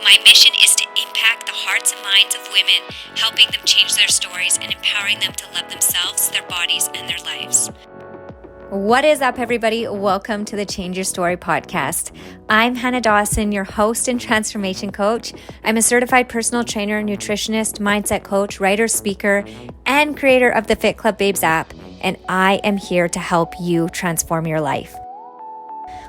My mission is to impact the hearts and minds of women, helping them change their stories and empowering them to love themselves, their bodies, and their lives. What is up, everybody? Welcome to the Change Your Story podcast. I'm Hannah Dawson, your host and transformation coach. I'm a certified personal trainer, nutritionist, mindset coach, writer, speaker, and creator of the Fit Club Babes app, and I am here to help you transform your life.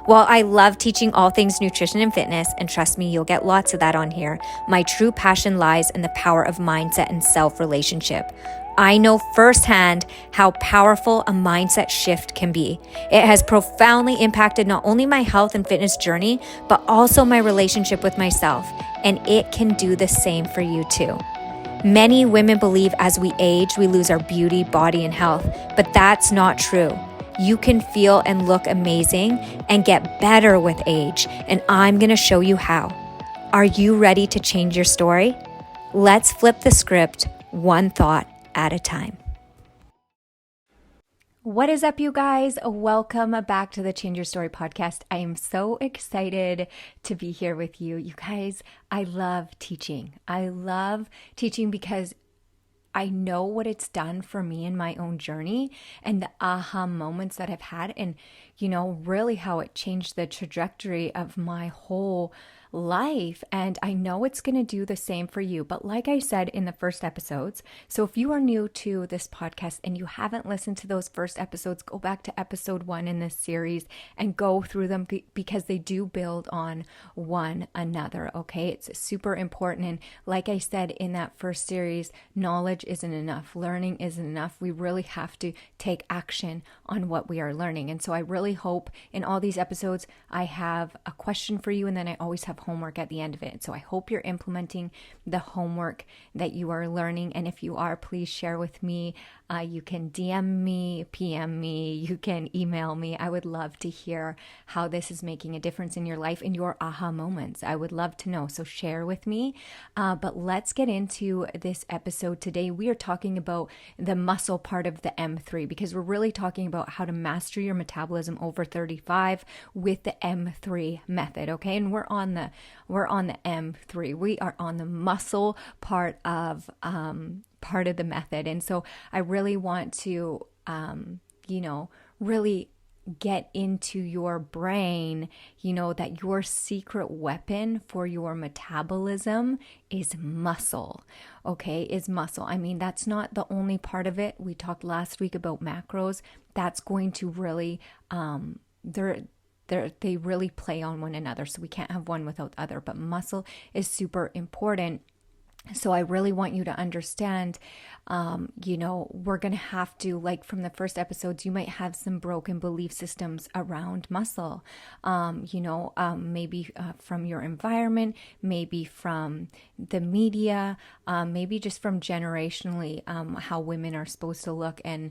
While I love teaching all things nutrition and fitness, and trust me, you'll get lots of that on here, my true passion lies in the power of mindset and self-relationship. I know firsthand how powerful a mindset shift can be. It has profoundly impacted not only my health and fitness journey, but also my relationship with myself, and it can do the same for you too. Many women believe as we age, we lose our beauty, body, and health, but that's not true. You can feel and look amazing and get better with age, and I'm going to show you how. Are you ready to change your story? Let's flip the script one thought at a time. What is up, you guys? Welcome back to the Change Your Story podcast. I am so excited to be here with you. You guys, I love teaching. I love teaching because I know what it's done for me in my own journey and the aha moments that I've had, and really how it changed the trajectory of my whole life. And I know it's going to do the same for you. But like I said in the first episodes, so if you are new to this podcast and you haven't listened to those first episodes, go back to episode 1 in this series and go through them because they do build on one another. Okay, it's super important. And like I said in that first series, knowledge isn't enough. Learning isn't enough. We really have to take action on what we are learning. And so I really hope in all these episodes, I have a question for you, and then I always have homework at the end of it. So I hope you're implementing the homework that you are learning. And if you are, please share with me. You can DM me, PM me, you can email me. I would love to hear how this is making a difference in your life and your aha moments. I would love to know. So share with me. But let's get into this episode today. We are talking about the muscle part of the M3 because we're really talking about how to master your metabolism over 35 with the M3 method. Okay. And we're on the M3. We are on the muscle part of the method. And so I really want to, really get into your brain, that your secret weapon for your metabolism is muscle. Okay, is muscle. I mean, that's not the only part of it. We talked last week about macros. That's going to really, they really play on one another. So we can't have one without the other, but muscle is super important. So I really want you to understand, we're going to have to, like from the first episodes, you might have some broken belief systems around muscle, maybe from your environment, maybe from the media, maybe just from generationally, how women are supposed to look. And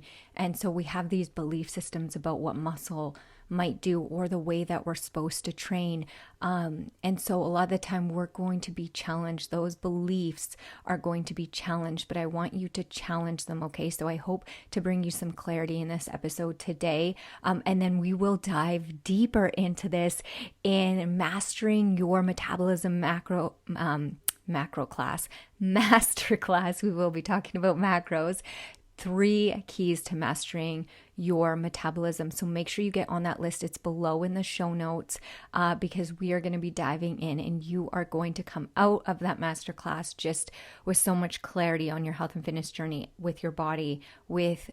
so we have these belief systems about what muscle might do or the way that we're supposed to train. And so a lot of the time we're going to be challenged. Those beliefs are going to be challenged, but I want you to challenge them. Okay. So I hope to bring you some clarity in this episode today. And then we will dive deeper into this in mastering your metabolism macro class, master class. We will be talking about macros. 3 keys to mastering your metabolism. So make sure you get on that list. It's below in the show notes because we are going to be diving in, and you are going to come out of that masterclass just with so much clarity on your health and fitness journey with your body, with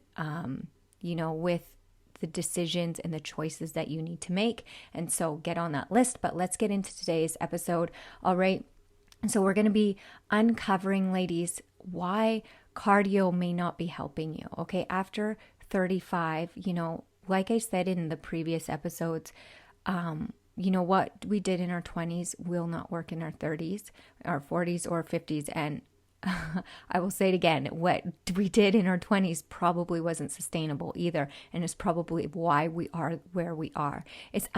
with the decisions and the choices that you need to make. And so get on that list. But let's get into today's episode. All right. So we're going to be uncovering, ladies, why cardio may not be helping you. Okay. After 35, like I said in the previous episodes, what we did in our 20s will not work in our 30s, our 40s or 50s. And I will say it again, what we did in our 20s probably wasn't sustainable either. And it's probably why we are where we are. It's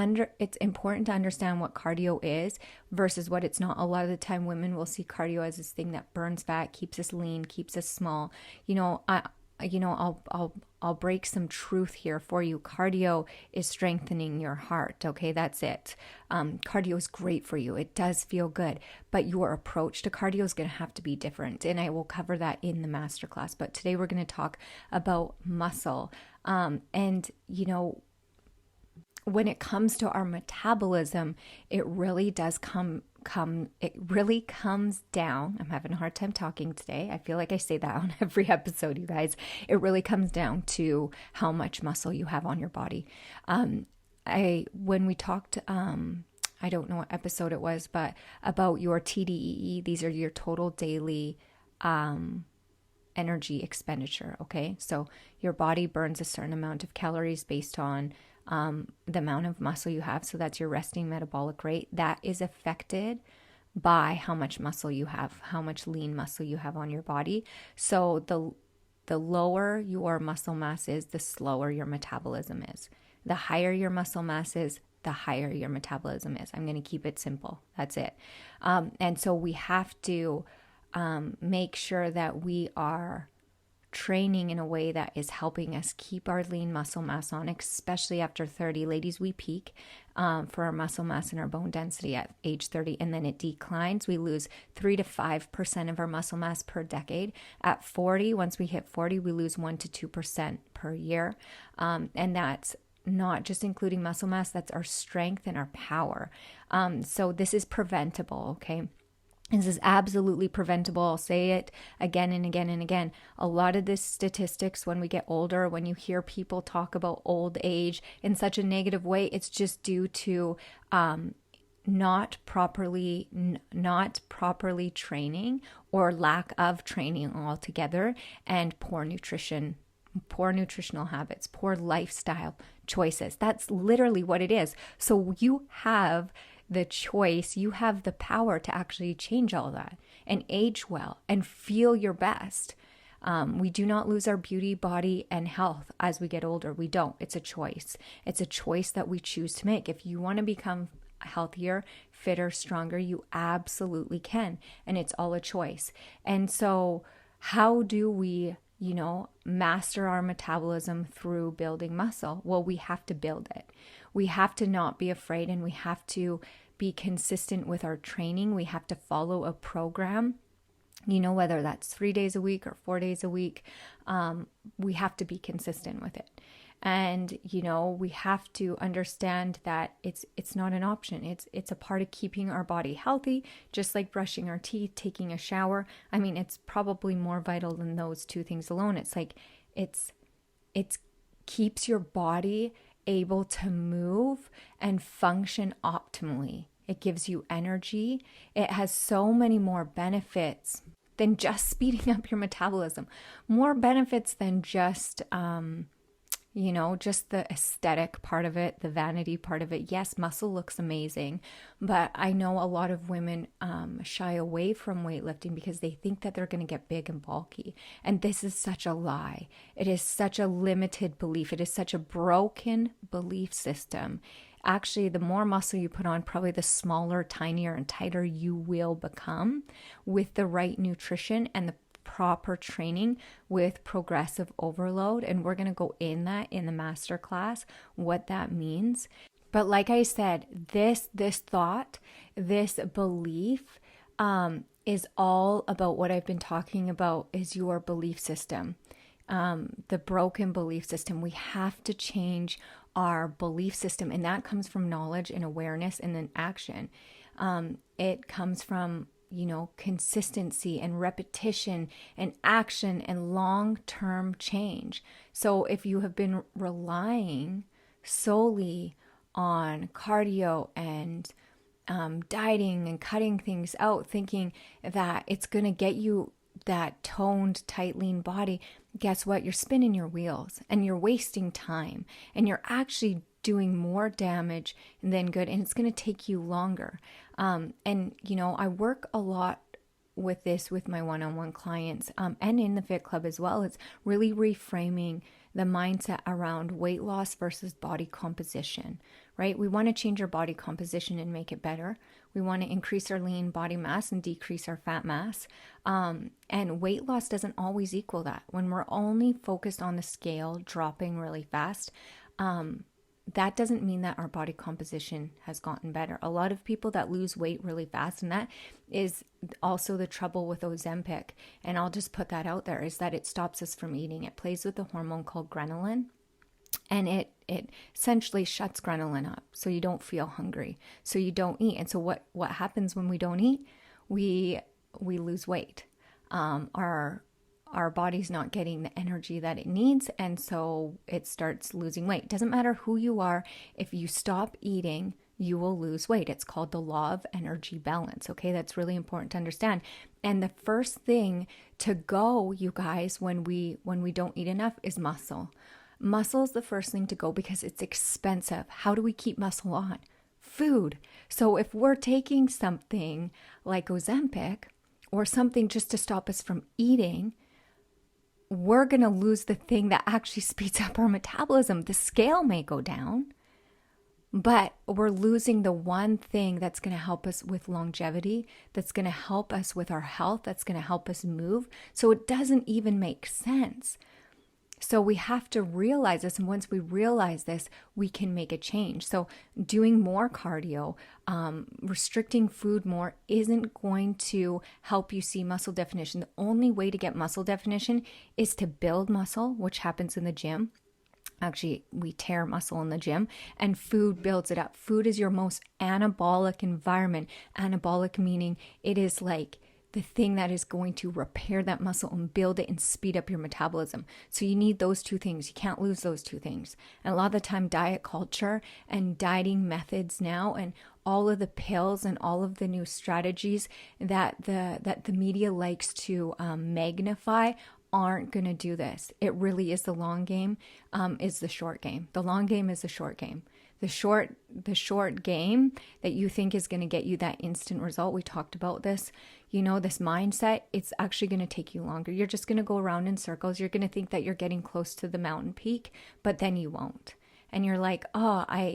important to understand what cardio is versus what it's not. A lot of the time women will see cardio as this thing that burns fat, keeps us lean, keeps us small. I'll break some truth here for you. Cardio is strengthening your heart. Okay, that's it. Cardio is great for you. It does feel good, but your approach to cardio is going to have to be different. And I will cover that in the masterclass. But today we're going to talk about muscle. And when it comes to our metabolism, it really does it really comes down. I'm having a hard time talking today. I feel like I say that on every episode, you guys. It really comes down to how much muscle you have on your body. When we talked, I don't know what episode it was, but about your TDEE, these are your total daily energy expenditure. Okay, so your body burns a certain amount of calories based on the amount of muscle you have. So that's your resting metabolic rate. That is affected by how much muscle you have, how much lean muscle you have on your body. So the lower your muscle mass is, the slower your metabolism is. The higher your muscle mass is, the higher your metabolism is. I'm going to keep it simple. That's it. And so we have to make sure that we are training in a way that is helping us keep our lean muscle mass on, especially after 30. Ladies, we peak for our muscle mass and our bone density at age 30, and then it declines. We lose 3 to 5% of our muscle mass per decade. At 40, once we hit 40, we lose 1 to 2% per year. And that's not just including muscle mass, that's our strength and our power. So this is preventable, okay? This is absolutely preventable. I'll say it again and again and again. A lot of this statistics when we get older, when you hear people talk about old age in such a negative way, it's just due to not properly training or lack of training altogether, and poor nutrition, poor nutritional habits, poor lifestyle choices. That's literally what it is. So you have the choice, you have the power to actually change all that and age well and feel your best. We do not lose our beauty, body, and health as we get older. We don't. It's a choice. It's a choice that we choose to make. If you want to become healthier, fitter, stronger, you absolutely can. And it's all a choice. And so how do we master our metabolism through building muscle? Well, we have to build it. We have to not be afraid, and we have to be consistent with our training. We have to follow a program, whether that's 3 days a week or 4 days a week. We have to be consistent with it. And, we have to understand that it's not an option. It's a part of keeping our body healthy, just like brushing our teeth, taking a shower. I mean, it's probably more vital than those two things alone. It's like, it keeps your body able to move and function optimally. It gives you energy. It has so many more benefits than just speeding up your metabolism. More benefits than just just the aesthetic part of it, the vanity part of it. Yes, muscle looks amazing, but I know a lot of women shy away from weightlifting because they think that they're going to get big and bulky. And this is such a lie. It is such a limited belief. It is such a broken belief system. Actually, the more muscle you put on, probably the smaller, tinier, and tighter you will become with the right nutrition and the proper training with progressive overload. And we're going to go in that in the masterclass, what that means. But like I said, this thought, this belief is all about what I've been talking about, is your belief system, the broken belief system. We have to change our belief system, and that comes from knowledge and awareness and then action. It comes from consistency and repetition and action and long-term change. So if you have been relying solely on cardio and dieting and cutting things out, thinking that it's going to get you that toned, tight, lean body, guess what? You're spinning your wheels and you're wasting time, and you're actually doing more damage than good, and it's going to take you longer. I work a lot with this with my one-on-one clients and in the Fit Club as well. It's really reframing the mindset around weight loss versus body composition, right? We want to change our body composition and make it better. We want to increase our lean body mass and decrease our fat mass. And weight loss doesn't always equal that. When we're only focused on the scale dropping really fast, that doesn't mean that our body composition has gotten better. A lot of people that lose weight really fast, and that is also the trouble with Ozempic, and I'll just put that out there, is that it stops us from eating. It plays with a hormone called ghrelin, and it essentially shuts ghrelin up so you don't feel hungry, so you don't eat. And so what happens when we don't eat? We lose weight. Our body's not getting the energy that it needs, and so it starts losing weight. It doesn't matter who you are, if you stop eating, you will lose weight. It's called the law of energy balance. Okay, that's really important to understand. And the first thing to go, you guys, when we don't eat enough is muscle. Muscle is the first thing to go because it's expensive. How do we keep muscle on? Food. So if we're taking something like Ozempic or something just to stop us from eating, we're going to lose the thing that actually speeds up our metabolism. The scale may go down, but we're losing the one thing that's going to help us with longevity, that's going to help us with our health, that's going to help us move. So it doesn't even make sense. So we have to realize this. And once we realize this, we can make a change. So doing more cardio, restricting food more isn't going to help you see muscle definition. The only way to get muscle definition is to build muscle, which happens in the gym. Actually, we tear muscle in the gym, and food builds it up. Food is your most anabolic environment. Anabolic meaning it is like the thing that is going to repair that muscle and build it and speed up your metabolism. So you need those two things. You can't lose those two things. And a lot of the time, diet culture and dieting methods now, and all of the pills and all of the new strategies that the media likes to magnify aren't going to do this. It really is the long game, is the short game. The long game is the short game. The short game that you think is going to get you that instant result. We talked about this, this mindset, it's actually going to take you longer. You're just going to go around in circles. You're going to think that you're getting close to the mountain peak, but then you won't. And you're like,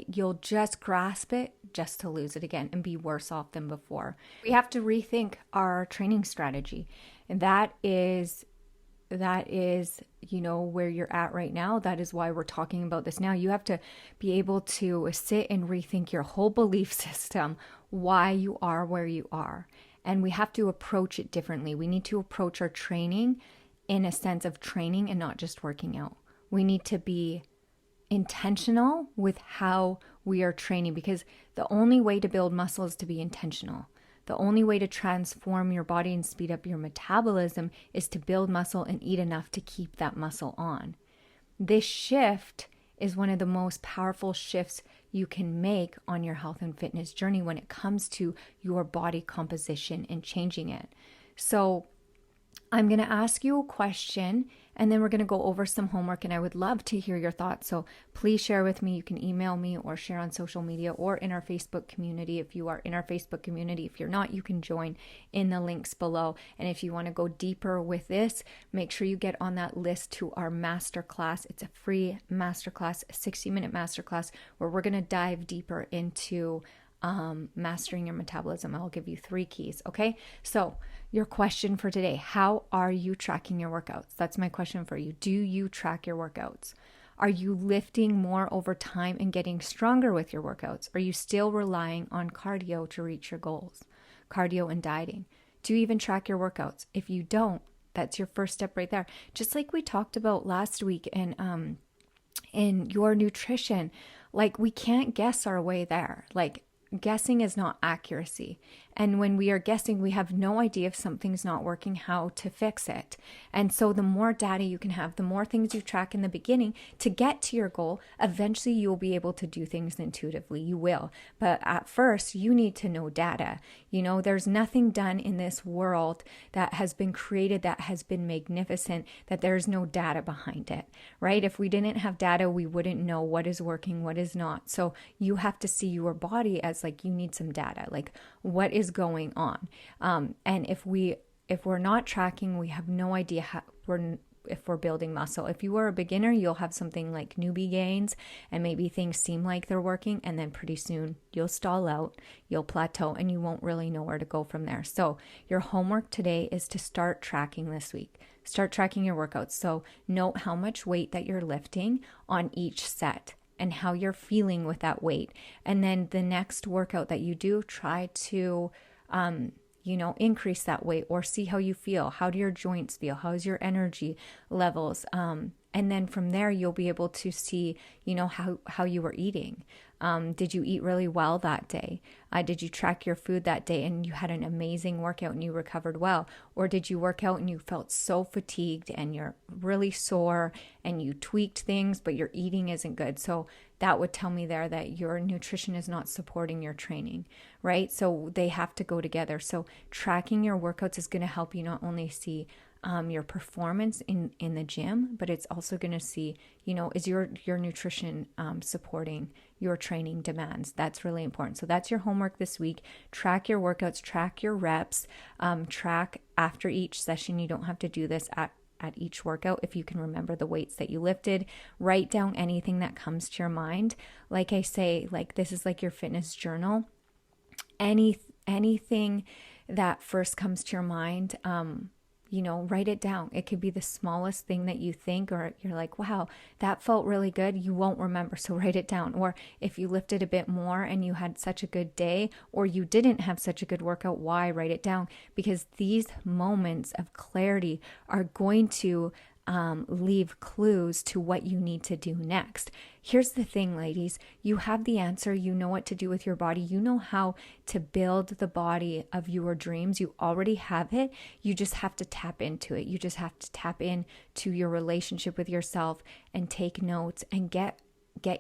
you'll just grasp it just to lose it again and be worse off than before. We have to rethink our training strategy. And that is where you're at right now. That is why we're talking about this now. You have to be able to sit and rethink your whole belief system, why you are where you are. And we have to approach it differently. We need to approach our training in a sense of training and not just working out. We need to be intentional with how we are training, because the only way to build muscle is to be intentional. The only way to transform your body and speed up your metabolism is to build muscle and eat enough to keep that muscle on. This shift is one of the most powerful shifts you can make on your health and fitness journey when it comes to your body composition and changing it. So I'm going to ask you a question, and then we're going to go over some homework, and I would love to hear your thoughts. So please share with me. You can email me or share on social media or in our Facebook community. If you are in our Facebook community, if you're not, you can join in the links below. And if you want to go deeper with this, make sure you get on that list to our masterclass. It's a free masterclass, a 60-minute masterclass where we're going to dive deeper into mastering your metabolism. I'll give you 3 keys. Okay. So your question for today, how are you tracking your workouts? That's my question for you. Do you track your workouts? Are you lifting more over time and getting stronger with your workouts? Are you still relying on cardio to reach your goals? Cardio and dieting. Do you even track your workouts? If you don't, that's your first step right there. Just like we talked about last week in your nutrition, like we can't guess our way there. Like guessing is not accuracy. And when we are guessing, we have no idea if something's not working, how to fix it. And so the more data you can have, the more things you track in the beginning to get to your goal, eventually you'll be able to do things intuitively. You will. But at first, you need to know data. There's nothing done in this world that has been created that has been magnificent, that there's no data behind it, right? If we didn't have data, we wouldn't know what is working, what is not. So you have to see your body as like you need some data, like what is going on. And if we're not tracking, we have no idea how if we're building muscle. If you are a beginner, you'll have something like newbie gains, and maybe things seem like they're working, and then pretty soon you'll stall out, you'll plateau, and you won't really know where to go from there. So your homework today is to start tracking this week. Start tracking your workouts. So note how much weight that you're lifting on each set and how you're feeling with that weight. And then the next workout that you do, try to increase that weight or see how you feel. How do your joints feel? How's your energy levels? And then from there, you'll be able to see, how you were eating. Did you eat really well that day? Did you track your food that day and you had an amazing workout and you recovered well? Or did you work out and you felt so fatigued and you're really sore and you tweaked things, but your eating isn't good? So that would tell me there that your nutrition is not supporting your training, right? So they have to go together. So tracking your workouts is going to help you not only see your performance in the gym, but it's also going to see, is your nutrition supporting your training demands? That's really important. So that's your homework this week. Track your workouts, track your reps, track after each session. You don't have to do this at each workout. If you can remember the weights that you lifted, write down anything that comes to your mind. Like I say, like this is like your fitness journal. Anything that first comes to your mind, write it down. It could be the smallest thing that you think, or you're like, wow, that felt really good. You won't remember. So write it down. Or if you lifted a bit more and you had such a good day, or you didn't have such a good workout, why? Write it down, because these moments of clarity are going to leave clues to what you need to do next. Here's the thing, ladies, you have the answer. You know what to do with your body. You know how to build the body of your dreams. You already have it. You just have to tap into it. You just have to tap into your relationship with yourself and take notes and get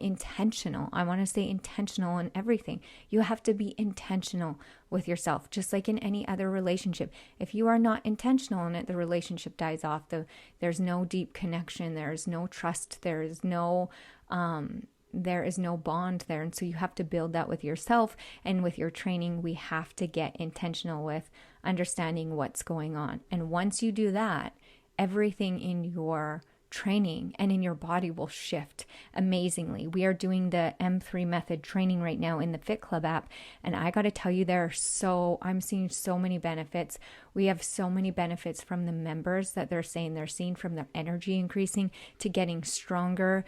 intentional. I want to say intentional in everything. You have to be intentional with yourself, just like in any other relationship. If you are not intentional in it, the relationship dies off. There's no deep connection. There's no trust. There is no bond there. And so you have to build that with yourself, and with your training, we have to get intentional with understanding what's going on. And once you do that, everything in your training and in your body will shift amazingly. We are doing the M3 method training right now in the Fit Club app, and I got to tell you, I'm seeing so many benefits. We have so many benefits from the members that they're seeing from their energy increasing to getting stronger,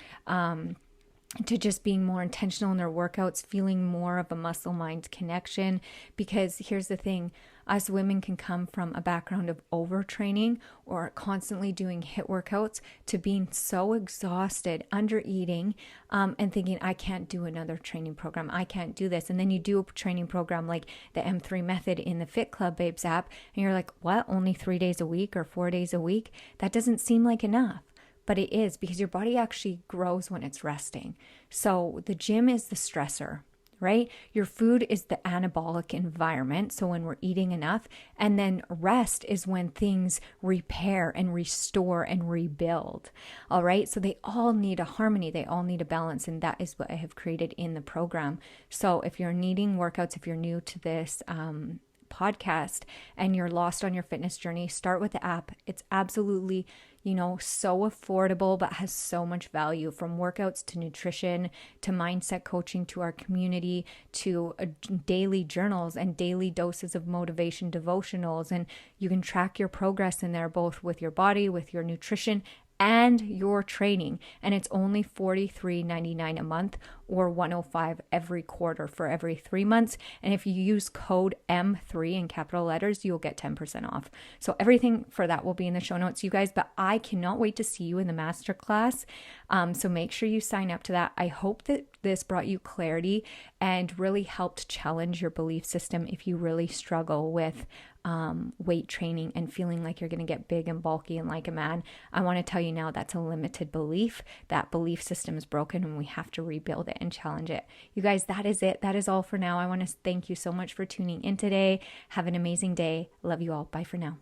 to just being more intentional in their workouts, feeling more of a muscle-mind connection. Because here's the thing, us women can come from a background of overtraining or constantly doing HIIT workouts to being so exhausted, under eating, and thinking, I can't do another training program. I can't do this. And then you do a training program like the M3 method in the Fit Club Babes app, and you're like, what? Only 3 days a week or 4 days a week? That doesn't seem like enough. But it is, because your body actually grows when it's resting. So the gym is the stressor, right? Your food is the anabolic environment. So when we're eating enough, and then rest is when things repair and restore and rebuild. All right. So they all need a harmony. They all need a balance. And that is what I have created in the program. So if you're needing workouts, if you're new to this, podcast and you're lost on your fitness journey, start with the app. It's absolutely, so affordable, but has so much value, from workouts to nutrition to mindset coaching to our community to daily journals and daily doses of motivation devotionals. And you can track your progress in there, both with your body, with your nutrition, and your training. And it's only $43.99 a month, or $105 every quarter for every 3 months. And if you use code M3 in capital letters, you'll get 10% off. So everything for that will be in the show notes, you guys. But I cannot wait to see you in the masterclass. So make sure you sign up to that. I hope that this brought you clarity and really helped challenge your belief system if you really struggle with weight training and feeling like you're going to get big and bulky and like a man. I want to tell you now, that's a limited belief. That belief system is broken, and we have to rebuild it and challenge it. You guys, that is it. That is all for now. I want to thank you so much for tuning in today. Have an amazing day. Love you all. Bye for now.